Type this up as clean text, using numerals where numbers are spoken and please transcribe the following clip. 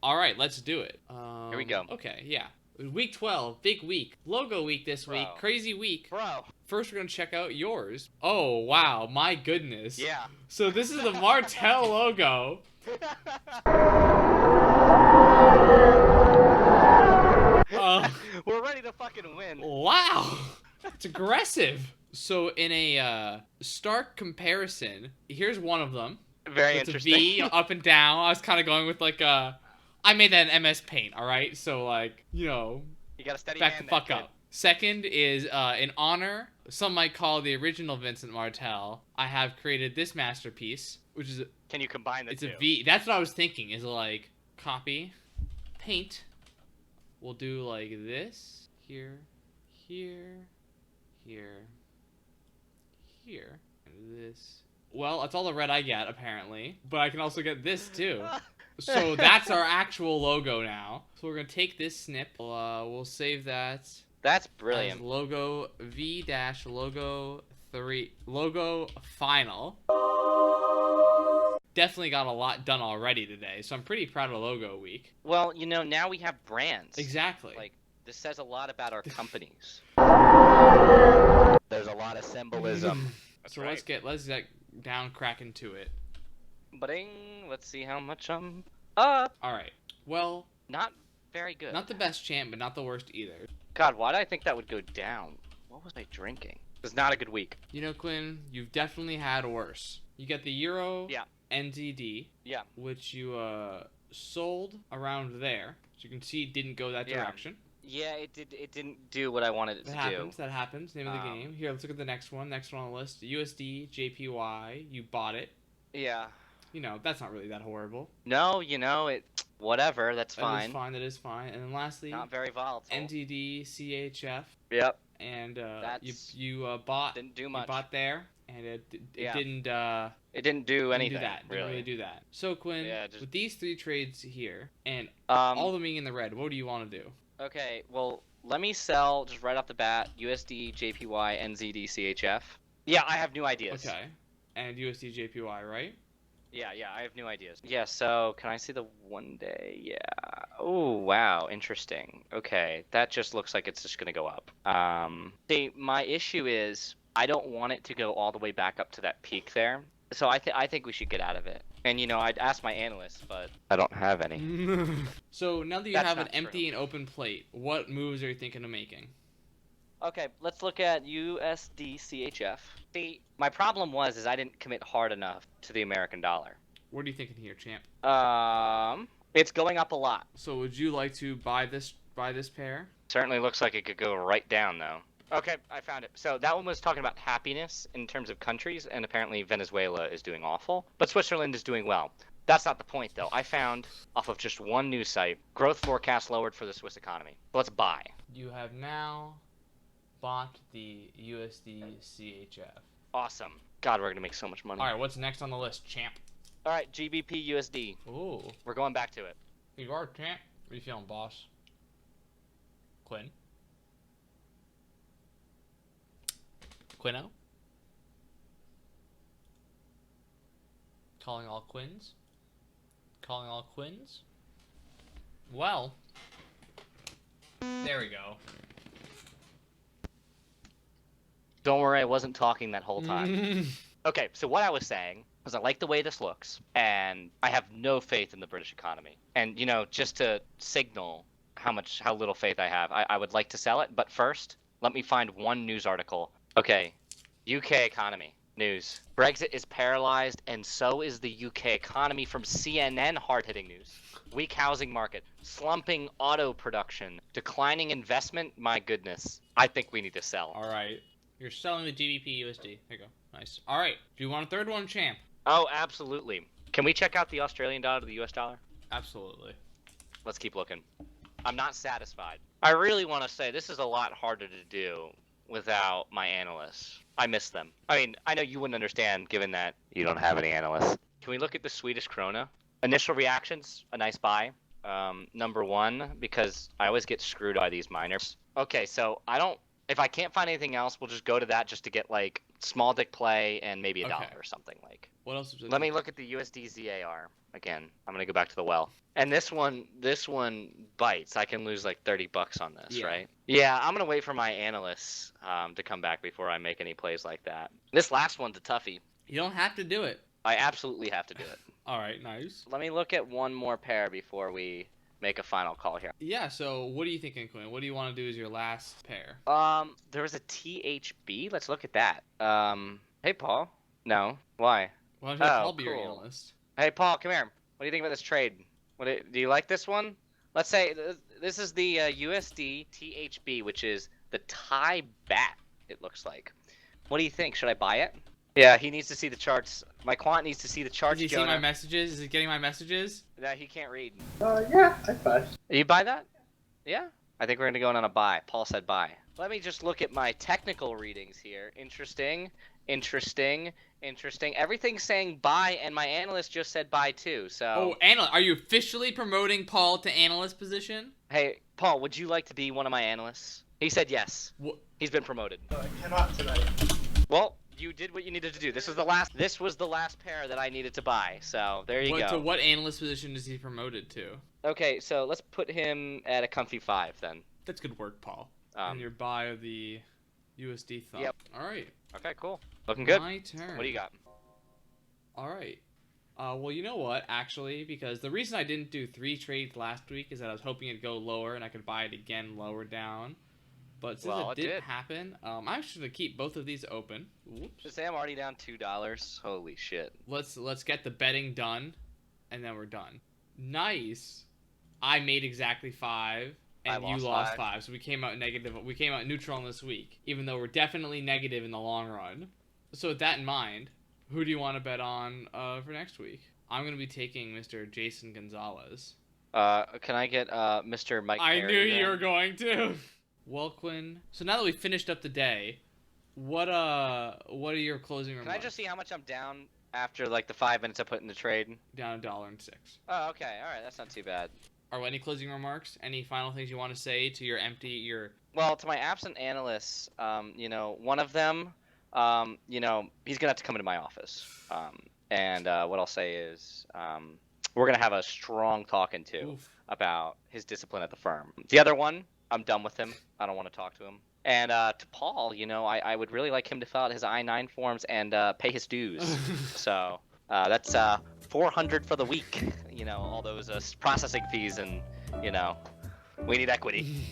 All right, let's do it. Here we go. Okay, yeah. Week 12, big week. Logo week this week. Bro. Crazy week. Bro. First, we're going to check out yours. Oh, wow. My goodness. Yeah. So this is the Martell logo. We're ready to fucking win. Wow. It's aggressive. So in a stark comparison, here's one of them. Very It's interesting. a V up and down. I was kind of going with like a... I made that in MS Paint, all right? So like, you know, You got a steady back hand the fuck there, up. Second is in honor, some might call the original Vincent Martell. I have created this masterpiece, which is Can you combine the it's two? a V. That's what I was thinking. Is like copy, paint. We'll do like this here, here, here, here, and this. Well, that's all the red I get apparently, but I can also get this too. So that's our actual logo now. So we're gonna take this snip. We'll save that. That's As brilliant. logo V-logo 3 logo final. Definitely got a lot done already today, so I'm pretty proud of Logo Week. Well, you know, now we have brands. Exactly. Like, this says a lot about our companies. There's a lot of symbolism. That's So right. let's get down cracking to it. Ba-ding. Let's see how much I'm up. All right. Well, Not very good. not the best champ, but not the worst either. God, why did I think that would go down? What was I drinking? It was not a good week. You know, Quinn, you've definitely had worse. You got the Euro Yeah. NZD, Yeah. which you sold around there. So you can see it didn't go that Yeah. direction. Yeah, it didn't do what I wanted it to do. That happens. Name of the game. Here, let's look at the next one. Next one on the list. USD, JPY. You bought it. Yeah. You know, that's not really that horrible. No, you know, whatever, that's That is fine. fine. That is fine. And then lastly, Not very volatile. NTD, CHF. Yep. And That's- you bought. Didn't do You much. bought there, and it Yeah. didn't. It didn't do anything, Didn't do that. Didn't really. really do that. So Quinn, Yeah, just- with these three trades here, and all of them being in the red, what do you want to do? Okay, well, let me sell, just right off the bat, USD, JPY, NZD, CHF. Yeah, I have new ideas. Okay. And USD, JPY, right? Yeah, I have new ideas. Yeah, so can I see the 1 day? Yeah. Oh, wow, interesting. Okay, that just looks like it's just gonna go up. See, my issue is I don't want it to go all the way back up to that peak there. So I think we should get out of it. And you know, I'd ask my analysts, but I don't have any. So now that you That's have an not empty true. and open plate, what moves are you thinking of making? Okay, let's look at USD CHF. See, my problem is I didn't commit hard enough to the American dollar. What are you thinking here, champ? It's going up a lot. So would you like to buy this pair? Certainly looks like it could go right down, though. Okay, I found it. So that one was talking about happiness in terms of countries, and apparently Venezuela is doing awful, but Switzerland is doing well. That's not the point, though. I found, off of just one news site, growth forecast lowered for the Swiss economy. Let's buy. You have now bought the USD CHF. Awesome. God, we're gonna make so much money. All right, what's next on the list, champ? All right, GBP USD. Ooh, We're going back to it. you are champ. What are you feeling, boss? Quinn? Quinno? Calling all Quins? Calling all Quins? Well, there we go. Don't worry, I wasn't talking that whole time. Okay, so what I was saying was I like the way this looks, and I have no faith in the British economy. And, you know, just to signal how little faith I have, I would like to sell it. But first, let me find one news article. Okay, UK economy news. Brexit is paralyzed, and so is the UK economy from CNN hard-hitting news. Weak housing market, slumping auto production, declining investment. My goodness, I think we need to sell. All right. You're selling the GBP USD. There you go. Nice. All right. Do you want a third one, champ? Oh, absolutely. Can we check out the Australian dollar to the US dollar? Absolutely. Let's keep looking. I'm not satisfied. I really want to say this is a lot harder to do without my analysts. I miss them. I mean, I know you wouldn't understand given that you don't have any analysts. Can we look at the Swedish krona? Initial reactions, a nice buy. Number one, because I always get screwed by these miners. Okay, so if I can't find anything else, we'll just go to that just to get like small dick play and maybe a Okay. dollar or something like. What else was it? Let me look at the USD ZAR again. I'm gonna go back to the well. And this one bites. I can lose like $30 on this, Yeah. right? Yeah, I'm gonna wait for my analysts to come back before I make any plays like that. This last one's a toughie. You don't have to do it. I absolutely have to do it. All right, nice. Let me look at one more pair before we make a final call here. Yeah, so what are you thinking, Quinn? What do you want to do as your last pair? There was a THB. Let's look at that. Hey, Paul. No. Why? Why don't you have Oh, Paul be your cool. analyst? Hey, Paul, come here. What do you think about this trade? Do you like this one? Let's say this is the USD THB, which is the Thai bat, it looks like. What do you think? Should I buy it? Yeah, he needs to see the charts. My quant needs to see the charts, Is he Jonah. seeing my messages? Is he getting my messages? That he can't read. Yeah, I'd buy. You buy that? Yeah? I think we're going to go in on a buy. Paul said buy. Let me just look at my technical readings here. Interesting. Everything's saying buy, and my analyst just said buy too, so... Oh, are you officially promoting Paul to analyst position? Hey, Paul, would you like to be one of my analysts? He said yes. What? He's been promoted. No, I cannot tonight. Well, you did what you needed to do. This was the last pair that I needed to buy, so there you go. To what analyst position is he promoted to? Okay, so let's put him at a comfy 5 then. That's good work, Paul. And your buy of the USD thumb. Yep. All right. Okay, cool. Looking good. My turn. What do you got? All right. Well, you know what, actually, because the reason I didn't do 3 trades last week is that I was hoping it'd go lower and I could buy it again lower down. But since it didn't happen, I'm actually going to keep both of these open. Whoops. Just say I'm already down $2. Holy shit. Let's get the betting done, and then we're done. Nice. I made exactly 5, and you lost 5. So we came out negative. We came out neutral on this week, even though we're definitely negative in the long run. So with that in mind, who do you want to bet on for next week? I'm going to be taking Mr. Jason Gonzalez. Can I get Mr. Mike Perry? I knew you were going to. Well, Quinn, so now that we finished up the day, what are your closing remarks? Can I just see how much I'm down after like the 5 minutes I put in the trade? Down $1.06. Oh, okay. All right, that's not too bad. Are any closing remarks? Any final things you want to say to your Well, to my absent analysts, one of them, he's gonna have to come into my office. And what I'll say is, we're gonna have a strong talking to about his discipline at the firm. The other one, I'm done with him. I don't want to talk to him. And to Paul, I would really like him to fill out his I-9 forms and pay his dues. So that's $400 for the week. All those processing fees, and we need equity.